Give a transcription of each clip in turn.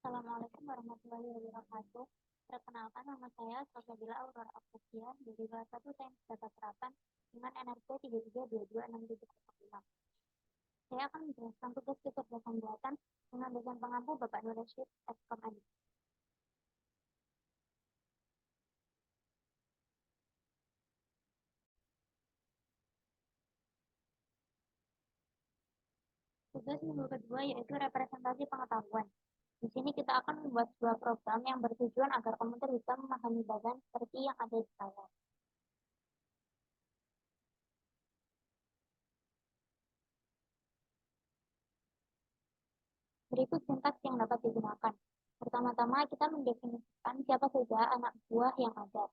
Assalamualaikum warahmatullahi wabarakatuh. Perkenalkan, nama saya Salsabila Aurora Octavia dari kelas 1 Sains Data Terapan dengan NRP 33226706. Saya akan menjelaskan tugas kecerdasan buatan dengan dosen pengampu Bapak Nur Rasyid Eskom Adi. Tugas minggu kedua yaitu representasi pengetahuan. Di sini kita akan membuat sebuah program yang bertujuan agar komputer bisa memahami bagan seperti yang ada di layar. Berikut sintaks yang dapat digunakan. Pertama-tama kita mendefinisikan siapa saja anak buah yang ada.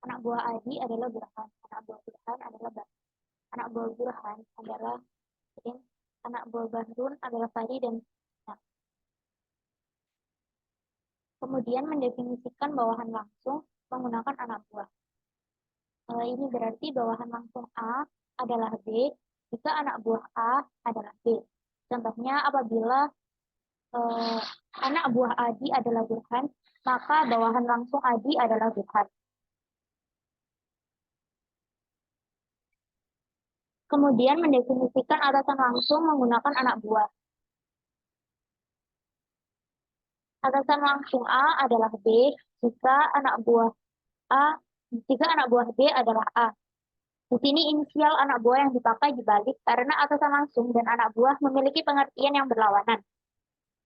Anak buah Adi adalah Burhan, anak buah Burhan adalah Bahri, anak buah Burhan adalah Rin, anak buah Bahrun adalah Fari dan Nah. Kemudian mendefinisikan bawahan langsung menggunakan anak buah. Ini berarti bawahan langsung A adalah B jika anak buah A adalah B. Contohnya apabila anak buah Adi adalah Burhan, maka bawahan langsung Adi adalah Burhan. Kemudian mendefinisikan atasan langsung menggunakan anak buah. Atasan langsung A adalah B jika anak buah A jika anak buah B adalah A. Di sini inisial anak buah yang dipakai dibalik karena atasan langsung dan anak buah memiliki pengertian yang berlawanan.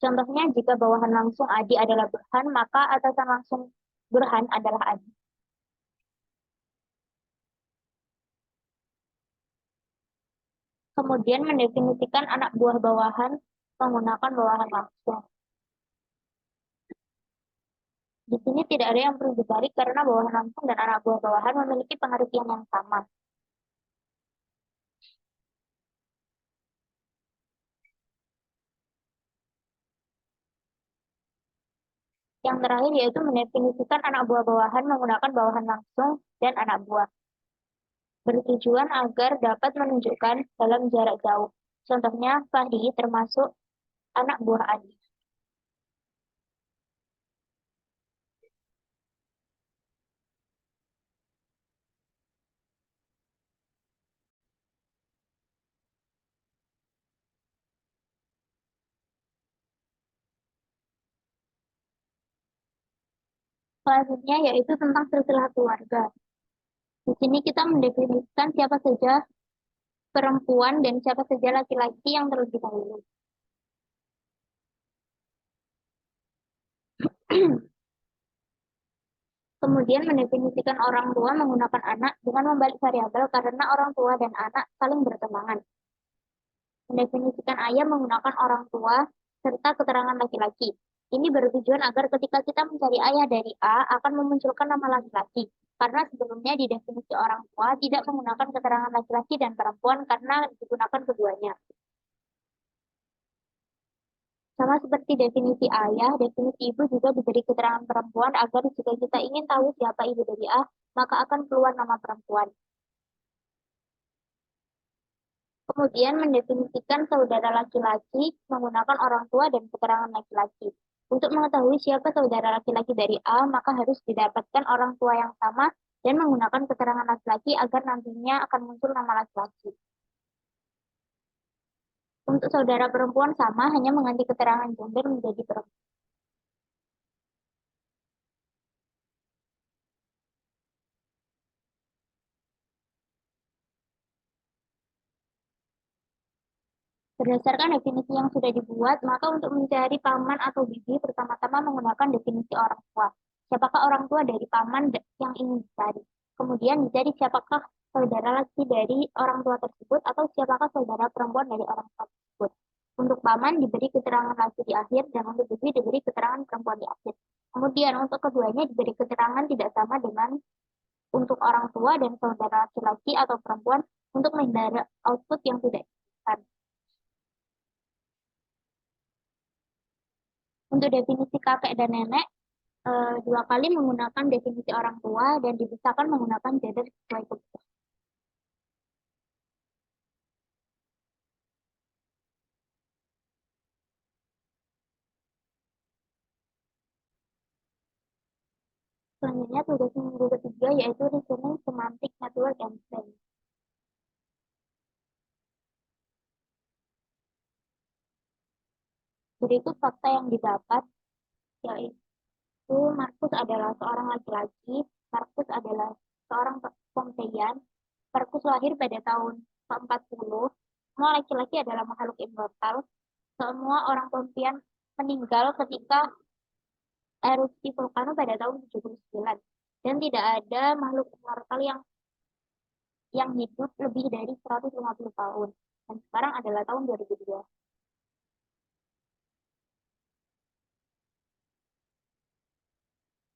Contohnya jika bawahan langsung Adi adalah Burhan, maka atasan langsung Burhan adalah Adi. Kemudian mendefinisikan anak buah bawahan menggunakan bawahan langsung. Di sini tidak ada yang perlu dibalik karena bawahan langsung dan anak buah bawahan memiliki pengertian yang sama. Yang terakhir yaitu mendefinisikan anak buah bawahan menggunakan bawahan langsung dan anak buah. Bertujuan agar dapat menunjukkan dalam jarak jauh. Contohnya, Fahri termasuk anak buah Adi. Selanjutnya yaitu tentang silsilah keluarga. Di sini kita mendefinisikan siapa saja perempuan dan siapa saja laki-laki yang terlebih dahulu. Kemudian mendefinisikan orang tua menggunakan anak dengan membalik variabel karena orang tua dan anak saling bertentangan. Mendefinisikan ayah menggunakan orang tua serta keterangan laki-laki. Ini bertujuan agar ketika kita mencari ayah dari A akan memunculkan nama laki-laki. Karena sebelumnya di definisi orang tua tidak menggunakan keterangan laki-laki dan perempuan karena digunakan keduanya. Sama seperti definisi ayah, definisi ibu juga diberi keterangan perempuan agar jika kita ingin tahu siapa ibu dari A, maka akan keluar nama perempuan. Kemudian mendefinisikan saudara laki-laki menggunakan orang tua dan keterangan laki-laki. Untuk mengetahui siapa saudara laki-laki dari A, maka harus didapatkan orang tua yang sama dan menggunakan keterangan laki-laki agar nantinya akan muncul nama laki-laki. Untuk saudara perempuan sama, hanya mengganti keterangan gender menjadi perempuan. Berdasarkan definisi yang sudah dibuat, maka untuk mencari paman atau bibi, pertama-tama menggunakan definisi orang tua. Siapakah orang tua dari paman yang ingin dicari? Kemudian dicari siapakah saudara laki dari orang tua tersebut atau siapakah saudara perempuan dari orang tua tersebut. Untuk paman diberi keterangan laki di akhir dan untuk bibi diberi keterangan perempuan di akhir. Kemudian untuk keduanya diberi keterangan tidak sama dengan untuk orang tua dan saudara laki-laki atau perempuan untuk menghindari output yang tidak diinginkan. Untuk definisi kakek dan nenek, dua kali menggunakan definisi orang tua dan dibesarkan menggunakan gender sesuai kebutuhan. Selanjutnya tugas minggu ketiga yaitu reasoning semantic network and trend. Berikut fakta yang didapat yaitu Markus adalah seorang laki-laki, Markus adalah seorang Pompeian, Markus lahir pada tahun ke-40, semua laki-laki adalah makhluk immortal, semua orang Pompeian meninggal ketika erupsi vulkano pada tahun 79 dan tidak ada makhluk immortal yang hidup lebih dari 150 tahun. Dan sekarang adalah tahun 2002.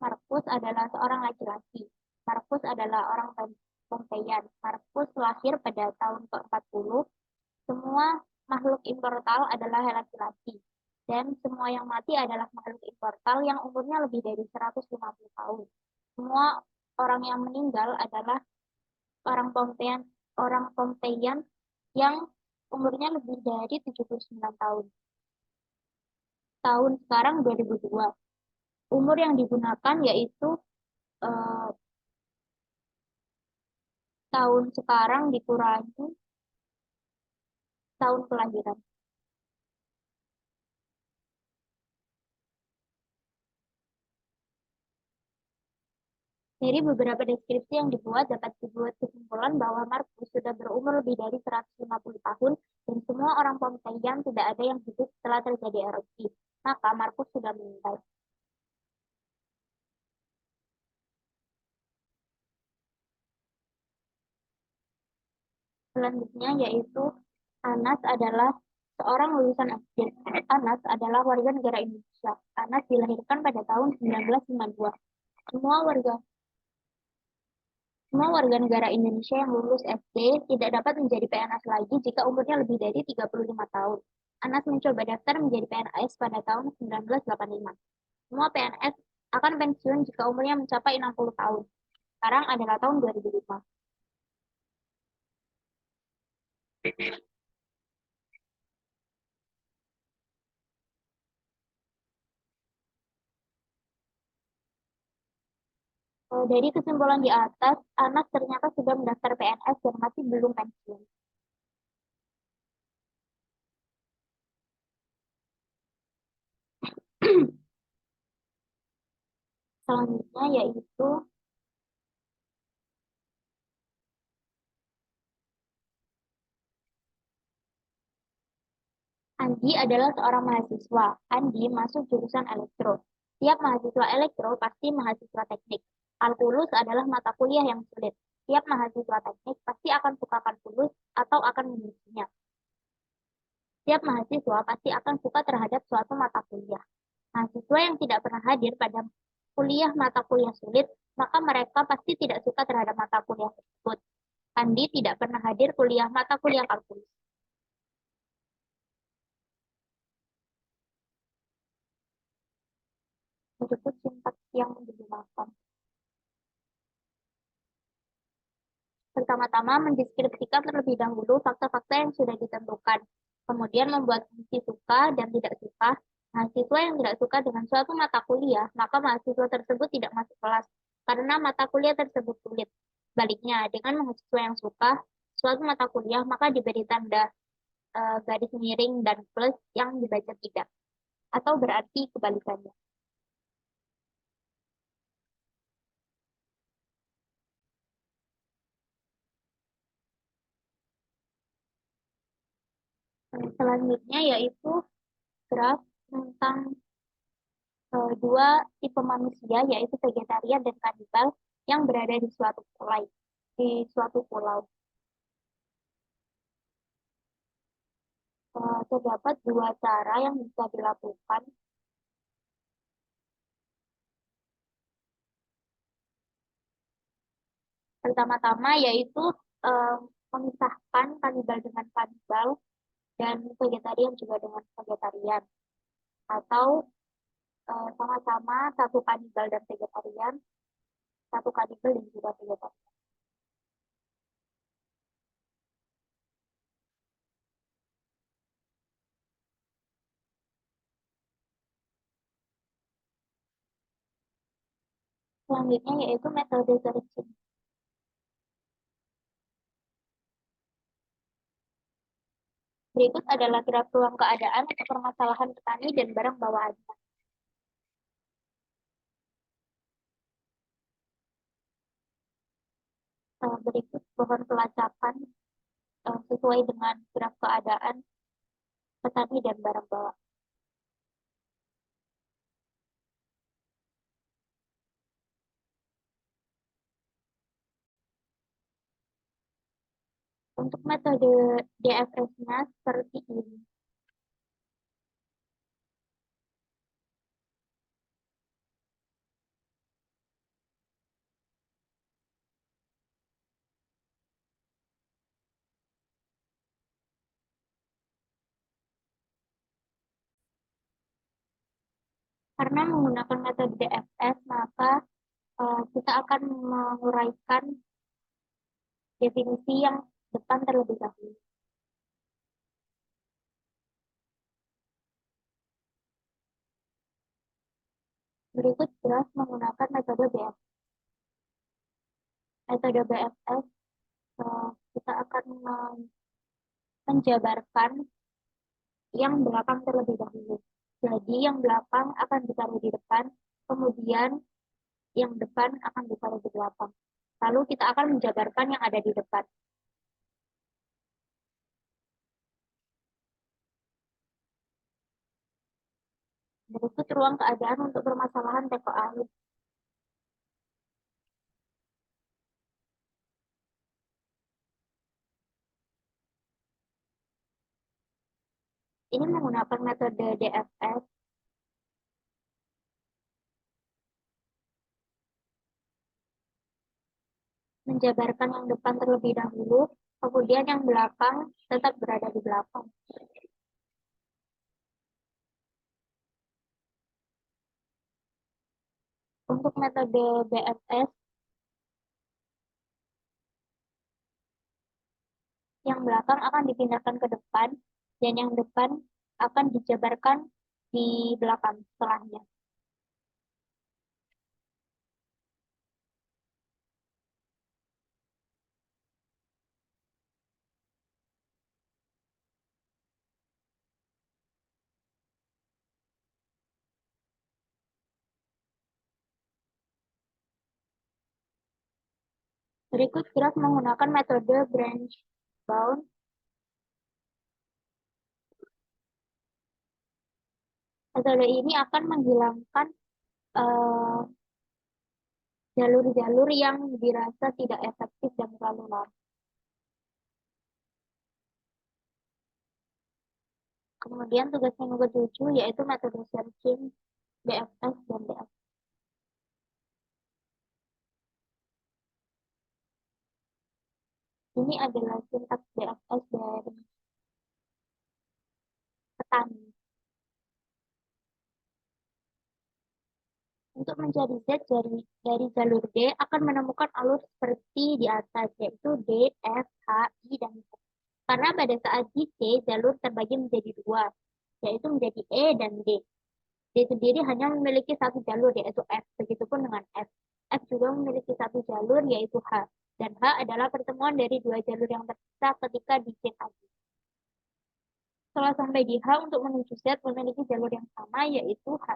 Markus adalah seorang laki-laki. Markus adalah orang Pompeian. Markus lahir pada tahun ke-40. Semua makhluk immortal adalah laki-laki. Dan semua yang mati adalah makhluk immortal yang umurnya lebih dari 150 tahun. Semua orang yang meninggal adalah orang Pompeian yang umurnya lebih dari 79 tahun. Tahun sekarang 2002. Umur yang digunakan yaitu eh, tahun sekarang dikurangi tahun kelahiran. Dari beberapa deskripsi yang dibuat, dapat dibuat kesimpulan bahwa Markus sudah berumur lebih dari 150 tahun dan semua orang Pompeian tidak ada yang hidup setelah terjadi erupsi. Maka Markus sudah meninggal. Selanjutnya yaitu Anas adalah seorang lulusan SD. Anas adalah warga negara Indonesia. Anas dilahirkan pada tahun 1952. Semua warga Semua warga negara Indonesia yang lulus SD tidak dapat menjadi PNS lagi jika umurnya lebih dari 35 tahun. Anas mencoba daftar menjadi PNS pada tahun 1985. Semua PNS akan pensiun jika umurnya mencapai 60 tahun. Sekarang adalah tahun 2005. Dari kesimpulan di atas, Anas ternyata sudah mendaftar PNS dan masih belum pensiun. Selanjutnya yaitu Andi adalah seorang mahasiswa. Andi masuk jurusan elektro. Tiap mahasiswa elektro pasti mahasiswa teknik. Kalkulus adalah mata kuliah yang sulit. Tiap mahasiswa teknik pasti akan suka kalkulus atau akan membencinya. Tiap mahasiswa pasti akan suka terhadap suatu mata kuliah. Mahasiswa yang tidak pernah hadir pada kuliah mata kuliah sulit, maka mereka pasti tidak suka terhadap mata kuliah tersebut. Andi tidak pernah hadir kuliah mata kuliah kalkulus. Berikut sintaks yang digunakan. Pertama-tama mendeskripsikan terlebih dahulu fakta-fakta yang sudah ditentukan. Kemudian membuat fungsi suka dan tidak suka. Mahasiswa yang tidak suka dengan suatu mata kuliah, maka mahasiswa tersebut tidak masuk kelas karena mata kuliah tersebut sulit. Sebaliknya, dengan mahasiswa yang suka suatu mata kuliah, maka diberi tanda garis miring dan plus yang dibaca tidak. Atau berarti kebalikannya. Selanjutnya yaitu graf tentang dua tipe manusia yaitu vegetarian dan kanibal yang berada di suatu pulau. Terdapat dua cara yang bisa dilakukan. Pertama-tama yaitu eh, memisahkan kanibal dengan kanibal dan vegetarian juga dengan vegetarian atau sama-sama satu kanibal dan vegetarian, satu kanibal dan juga vegetarian. Selanjutnya yaitu metode searching. Berikut adalah graf peluang keadaan untuk permasalahan petani dan barang bawaannya. Berikut pohon pelacakan sesuai dengan graf keadaan petani dan barang bawaan. Untuk metode DFS-nya seperti ini. Karena menggunakan metode DFS, maka kita akan menguraikan definisi yang depan terlebih dahulu. Berikut graf menggunakan metode BFS. Metode BFS, kita akan menjabarkan yang belakang terlebih dahulu. Jadi yang belakang akan ditaruh di depan, kemudian yang depan akan ditaruh di belakang. Lalu kita akan menjabarkan yang ada di depan. Berikut ruang keadaan untuk permasalahan teko air. Ini menggunakan metode DFS, menjabarkan yang depan terlebih dahulu, kemudian yang belakang tetap berada di belakang. Untuk metode BFS, yang belakang akan dipindahkan ke depan, dan yang depan akan dijabarkan di belakang setelahnya. Berikut graf menggunakan metode branch bound. Metode ini akan menghilangkan jalur-jalur yang dirasa tidak efektif dan terlalu lama. Kemudian tugas yang ketujuh yaitu metode searching BFS dan DFS. Ini adalah sintaks BFS dari petani. Untuk mencari Z dari jalur D akan menemukan alur seperti di atas, yaitu D, F, H, I, dan Z. Karena pada saat di C, jalur terbagi menjadi dua, yaitu menjadi E dan D. D sendiri hanya memiliki satu jalur, yaitu F. Begitupun dengan F. F juga memiliki satu jalur, yaitu H. Dan H adalah pertemuan dari dua jalur yang terpisah ketika di C tadi. Setelah sampai di H, untuk menuju Z memiliki jalur yang sama, yaitu H.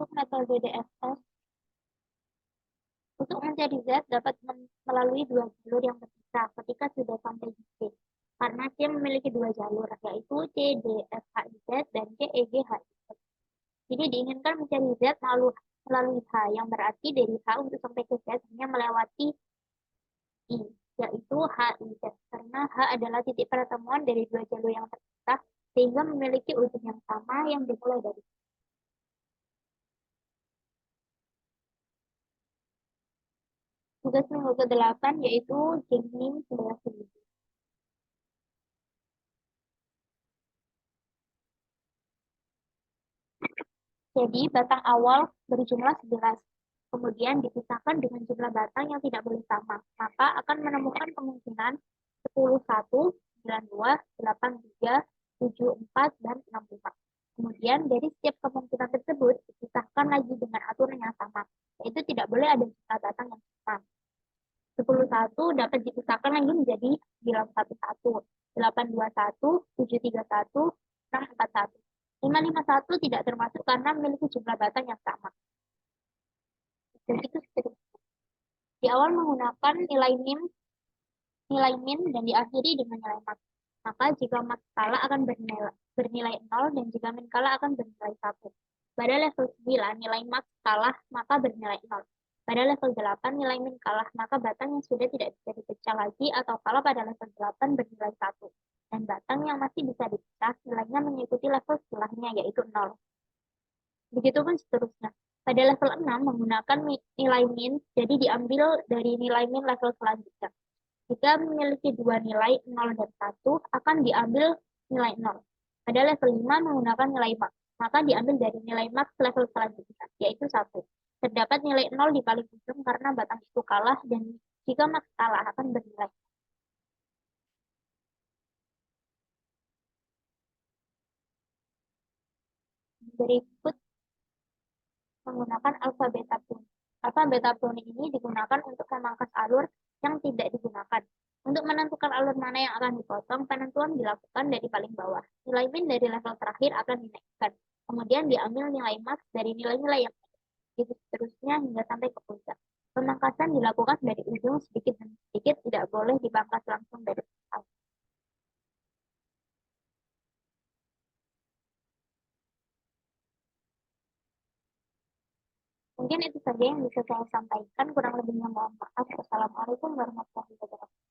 Untuk metode DFS, untuk mencari Z dapat melalui dua jalur yang terpisah ketika sudah sampai di C. Karena C memiliki dua jalur, yaitu C, D, F, H, I, Z, dan C, E, G, H, I, Z. Jadi diinginkan mencari Z melalui H, yang berarti dari H untuk sampai ke Z hanya melewati I, yaitu H, I, Z. Karena H adalah titik pertemuan dari dua jalur yang terpisah, sehingga memiliki ujung yang sama yang dimulai dari. Tugas minggu ke-8 yaitu Jemim 11. Jadi, batang awal berjumlah 11. Kemudian dipisahkan dengan jumlah batang yang tidak boleh sama. Maka akan menemukan kemungkinan 10, 1, 9, 2, 8, 3, 7, 4, dan 6, 5. Kemudian dari setiap kemungkinan tersebut dipisahkan lagi dengan aturan yang sama, yaitu tidak boleh ada jumlah batang yang sama. 10 1 dapat dipisahkan lagi menjadi 9 1 1, 8 2 1, 7 3 1, 6 4 1. 5 5 1 tidak termasuk karena memiliki jumlah batang yang sama. Dan itu seterusnya. Di awal menggunakan nilai min dan diakhiri dengan nilai max. Maka jika max skala akan bernilai 0 dan jika min skala akan bernilai 1. Pada level 9 nilai max kalah maka bernilai 0. Pada level 8 nilai min kalah maka batang yang sudah tidak bisa dipecah lagi atau kalau pada level 8 bernilai 1. Dan batang yang masih bisa dipecah nilainya mengikuti level setelahnya yaitu 0. Begitupun seterusnya. Pada level 6 menggunakan nilai min, jadi diambil dari nilai min level selanjutnya. Jika memiliki dua nilai 0 dan 1, akan diambil nilai 0. Pada level 5 menggunakan nilai max, maka diambil dari nilai max level selanjutnya, yaitu 1. Terdapat nilai 0 di paling ujung karena batang itu kalah dan jika max kalah akan bernilai. Berikut menggunakan alfabet puni. Alfabet puni ini digunakan untuk memangkas alur yang tidak digunakan. Untuk menentukan alur mana yang akan dipotong, penentuan dilakukan dari paling bawah. Nilai min dari level terakhir akan dinaikkan. Kemudian diambil nilai max dari nilai-nilai yang ada. Itu seterusnya hingga sampai ke puncak. Pemangkasan dilakukan dari ujung sedikit demi sedikit, tidak boleh dipangkas langsung dari awal. Mungkin itu saja yang bisa saya sampaikan. Kurang lebihnya mohon maaf. Wassalamualaikum warahmatullahi wabarakatuh.